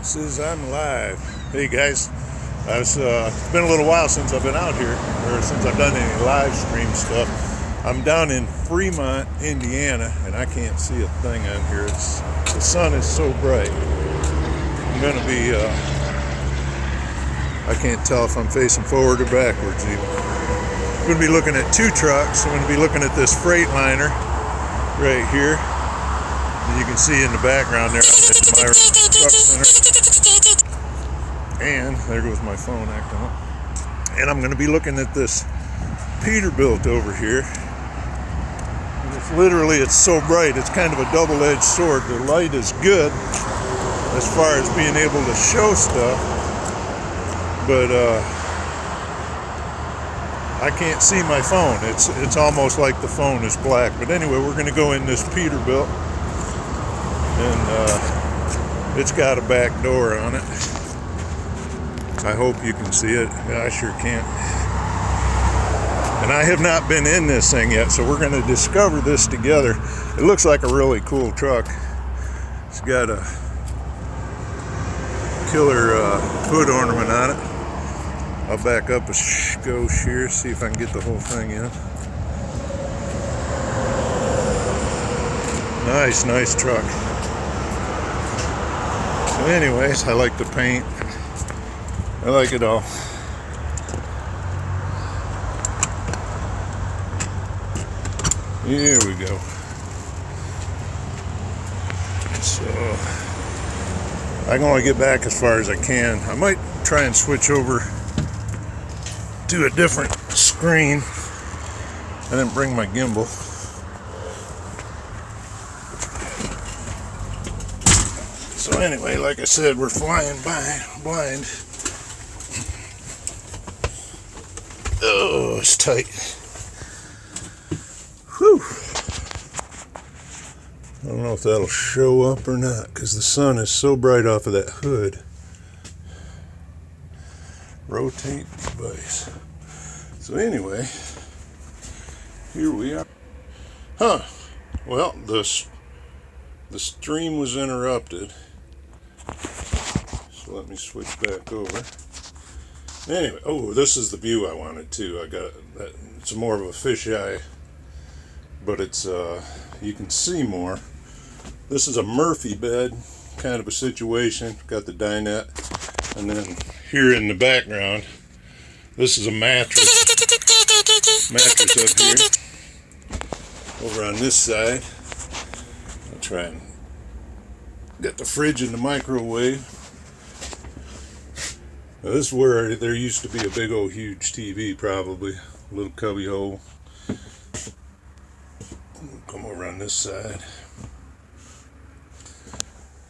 Says I'm live. Hey guys, it's been a little while since I've been out here, or since I've done any live stream stuff. I'm down in Fremont, Indiana, and I can't see a thing on here. The sun is so bright. I'm gonna be, I can't tell if I'm facing forward or backwards even. I'm gonna be looking at two trucks. I'm gonna be looking at this Freightliner right here. And you can see in the background there, I'm at the Myra Truck Center. And there goes my phone acting up. And I'm going to be looking at this Peterbilt over here. And it's so bright, it's kind of a double-edged sword. The light is good as far as being able to show stuff, but I can't see my phone. It's almost like the phone is black. But anyway, we're going to go in this Peterbilt, and it's got a back door on it. I hope you can see it. Yeah, I sure can't. And I have not been in this thing yet, so we're going to discover this together. It looks like a really cool truck. It's got a killer hood ornament on it. I'll back up a skosh here, see if I can get the whole thing in. Nice truck. So anyways, I like the paint. I like it all. Here we go. So I can only get back as far as I can. I might try and switch over to a different screen. I didn't bring my gimbal. So anyway, like I said, we're flying by blind. Oh, it's tight. Whew. I don't know if that'll show up or not, because the sun is so bright off of that hood. Rotate device. So anyway, here we are. Well, the stream was interrupted. So let me switch back over. Anyway, oh, this is the view I wanted too. I got that. It's more of a fisheye, but it's you can see more. This is a Murphy bed kind of a situation. Got the dinette, and then here in the background, this is a mattress up here. Over on this side, I'll try and get the fridge in the microwave. Now this is where there used to be a big old huge TV, probably a little cubby hole. Come over on this side.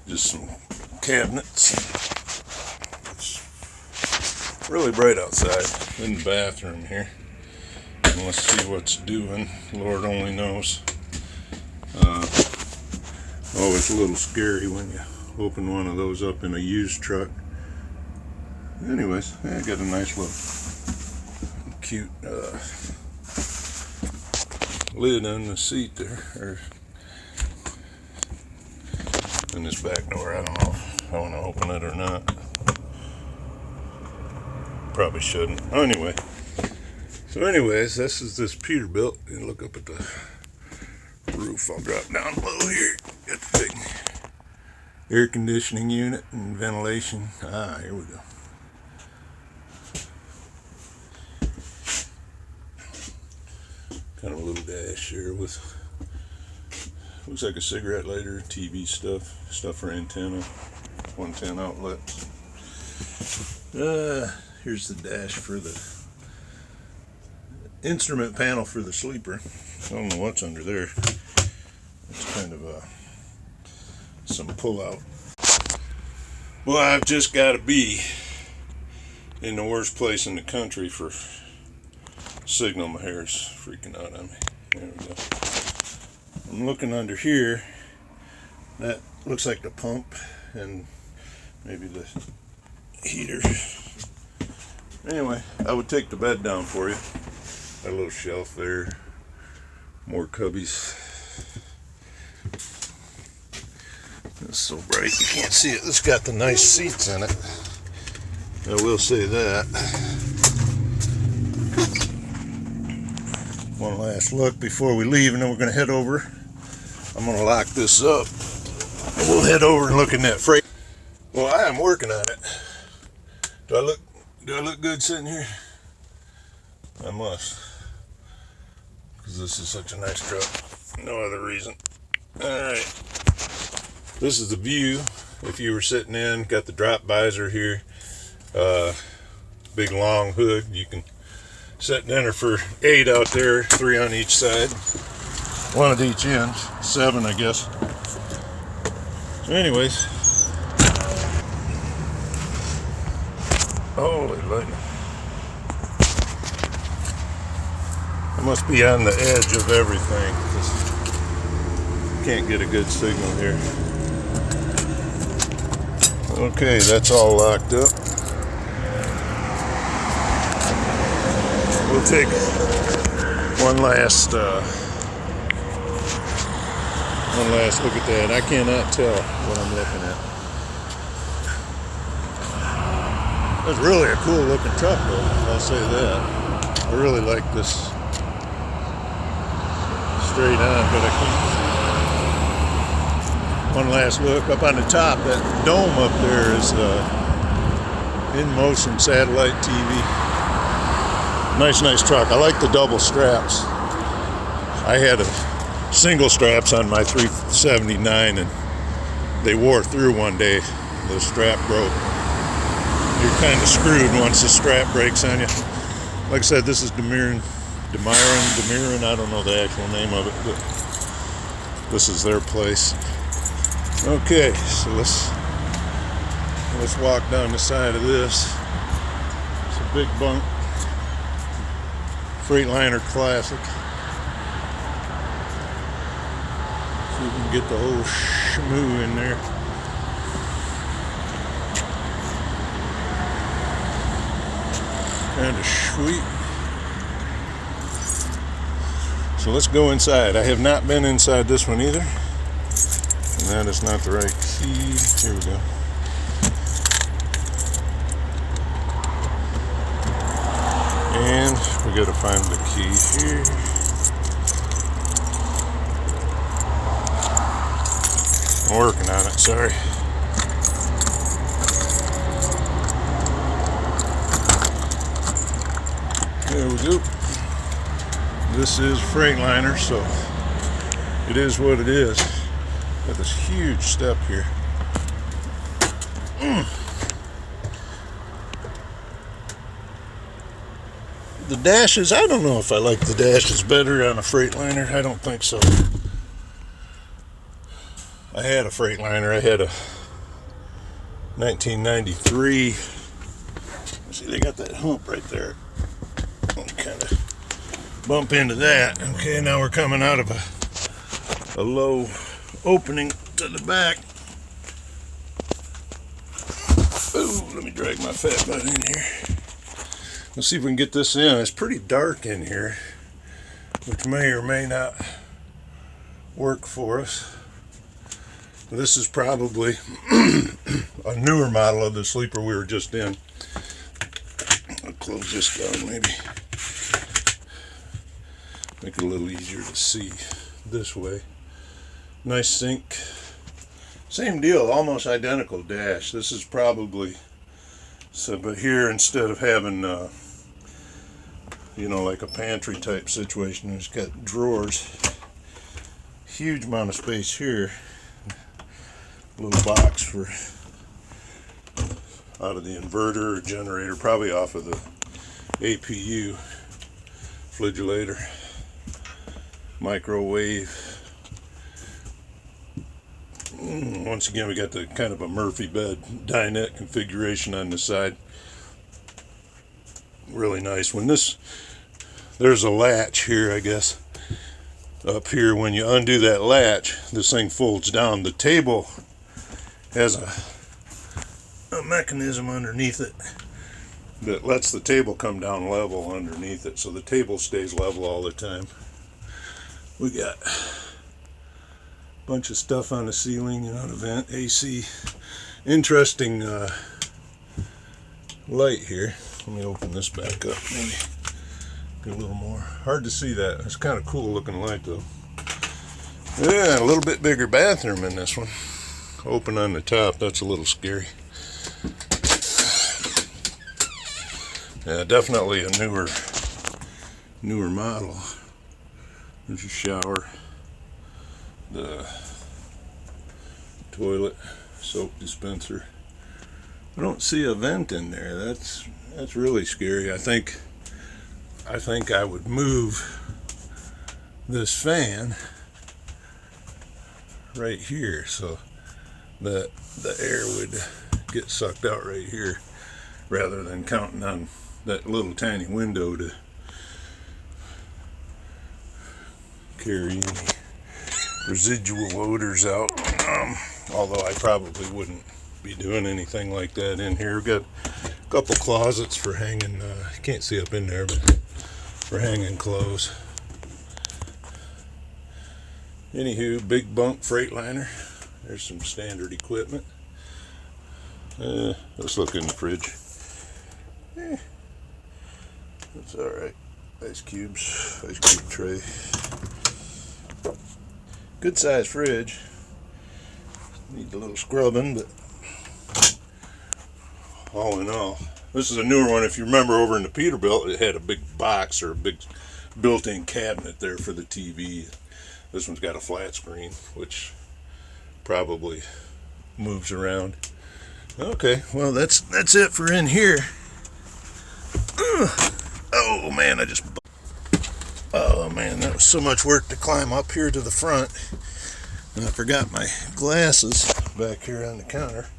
Just some cabinets. It's really bright outside. In the bathroom here. And let's see what's doing. Lord only knows. Always a little scary when you open one of those up in a used truck. Anyways, I got a nice little cute lid on the seat there, or in this back door. I don't know if I want to open it or not. Probably shouldn't. Anyway, this is this Peterbilt. And look up at the roof. I'll drop down low here. Got the big air conditioning unit and ventilation. Here we go. Kind of a little dash here with, looks like a cigarette lighter, TV stuff for antenna, 110 outlets. Here's the dash for the instrument panel for the sleeper. I don't know what's under there. It's kind of some pull out. Well, I've just got to be in the worst place in the country for signal. My hair's freaking out on me. There we go. I'm looking under here. That looks like the pump and maybe the heater. Anyway, I would take the bed down for you. Got a little shelf there. More cubbies. It's so bright you can't see it. It's got the nice seats in it. I will say that. One last look before we leave, and then we're going to head over. I'm going to lock this up, and we'll head over and look in that freight. Well, I am working on it. Do I look good sitting here? I must, because this is such a nice truck. No other reason. All right. This is the view. If you were sitting in, got the drop visor here. Big long hood. You can set dinner for 8 out there, 3 on each side. 1 at each end. 7, I guess. So anyways. Holy lightning. I must be on the edge of everything. Can't get a good signal here. Okay, that's all locked up. We'll take one last look at that. I cannot tell what I'm looking at. That's really a cool looking truck though, I'll say that. I really like this straight on, but I can't. One last look up on the top. That dome up there is in motion satellite TV. Nice truck. I like the double straps. I had a single straps on my 379 and they wore through one day. The strap broke. You're kind of screwed once the strap breaks on you. Like I said, this is Demirin, I don't know the actual name of it, but this is their place. Okay, so let's walk down the side of this. It's a big bunk. Freightliner Classic. So we can get the whole shmoo in there. Kind of sweet. So let's go inside. I have not been inside this one either. And that is not the right key. Here we go. And we got to find the key here. I'm working on it, sorry. There we go. This is Freightliner, so it is what it is. Got this huge step here. The dashes, I don't know if I like the dashes better on a Freightliner. I don't think so. I had a Freightliner. I had a 1993. See, they got that hump right there. Kind of bump into that. Okay, now we're coming out of a low opening to the back. Oh, let me drag my fat butt in here. Let's see if we can get this in. It's pretty dark in here, which may or may not work for us. This is probably a newer model of the sleeper we were just in. I'll close this down maybe. Make it a little easier to see this way. Nice sink. Same deal, almost identical dash. This is probably, so, but here instead of having, you know, like a pantry type situation, it's got drawers. Huge amount of space here. Little box for out of the inverter or generator, probably off of the APU fridulator. Microwave. Once again, we got the kind of a Murphy bed dinette configuration on the side. Really nice. When there's a latch here, I guess, up here. When you undo that latch, this thing folds down. The table has a mechanism underneath it that lets the table come down level underneath it, so the table stays level all the time. We got Bunch of stuff on the ceiling and on the vent, AC. Interesting light here. Let me open this back up, maybe get a little more. Hard to see that. It's kind of cool looking light though. Yeah, a little bit bigger bathroom in this one. Open on the top, that's a little scary. Yeah, definitely a newer model. There's a shower, the toilet, soap dispenser. I don't see a vent in there. That's really scary. I think I would move this fan right here so that the air would get sucked out right here, rather than counting on that little tiny window to carry any residual odors out. Although I probably wouldn't be doing anything like that in here. We've got a couple closets for hanging, you can't see up in there, but for hanging clothes. Anywho, big bunk Freightliner. There's some standard equipment. Let's look in the fridge. That's alright. Ice cube tray. Good size fridge. Needs a little scrubbing, but all in all, this is a newer one. If you remember, over in the Peterbilt, it had a big box or a big built-in cabinet there for the TV. This one's got a flat screen, which probably moves around. Okay, well that's it for in here. Oh man, oh man, that was so much work to climb up here to the front, and I forgot my glasses back here on the counter.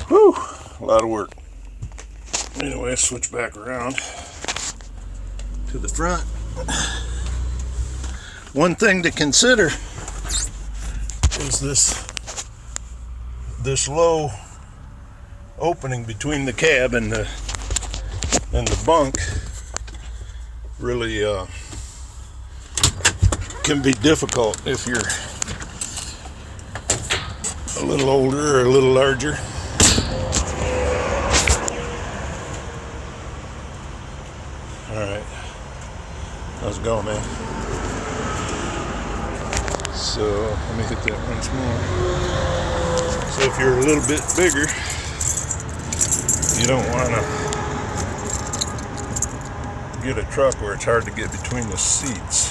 Whew, a lot of work. Anyway, switch back around to the front. One thing to consider is this low opening between the cab and the bunk. Really can be difficult if you're a little older or a little larger. Alright, how's it going, man? So let me hit that once more. So if you're a little bit bigger, you don't want to get a truck where it's hard to get between the seats,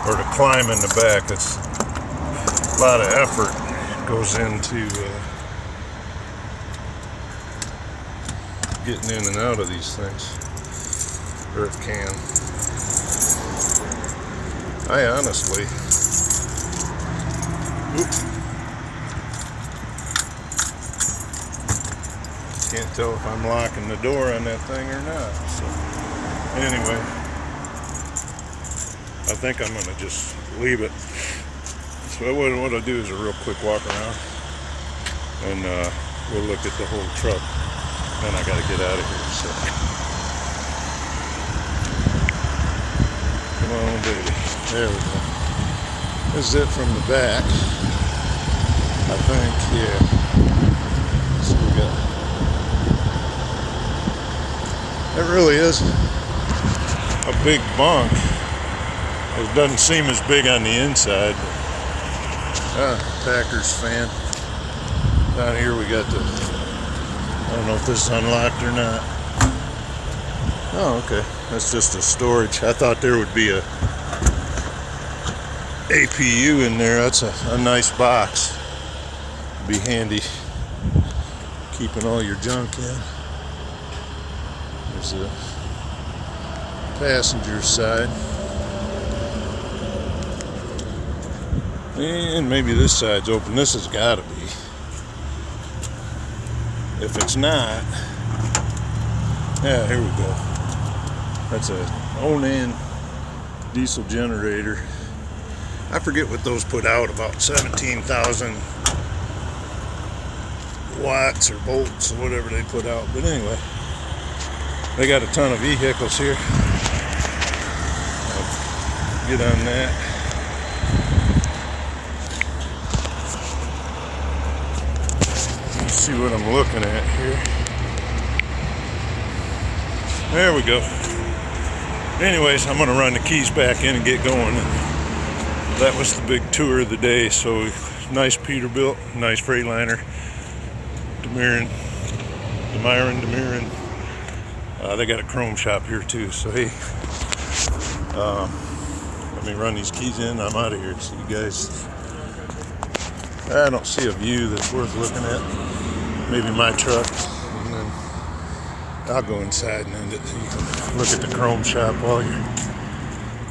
or to climb in the back. It's a lot of effort goes into getting in and out of these things, or it can. I honestly, can't tell if I'm locking the door on that thing or not. So anyway, I think I'm gonna just leave it. So what I'll do is a real quick walk around, and we'll look at the whole truck. Then I gotta get out of here. So come on, baby. There we go. This is it from the back, I think. Yeah. So we got. It really is a big bunk. It doesn't seem as big on the inside. Packers fan. Down here we got the, I don't know if this is unlocked or not. Oh, okay. That's just a storage. I thought there would be a APU in there. That's a nice box. Be handy keeping all your junk in. There's the passenger side. And maybe this side's open. This has got to be. If it's not, yeah, here we go. That's a Onan diesel generator. I forget what those put out, about 17,000 watts or volts or whatever they put out. But anyway, they got a ton of vehicles here. I'll get on that. Let's see what I'm looking at here. There we go. Anyways, I'm going to run the keys back in and get going. That was the big tour of the day. So nice Peterbilt, nice Freightliner, Demirin. They got a chrome shop here too. So hey, let me run these keys in. I'm out of here. See you guys. I don't see a view that's worth looking at. Maybe my truck, and then I'll go inside and end it so you can look at the chrome shop while you're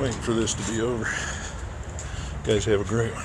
waiting for this to be over. You guys have a great one.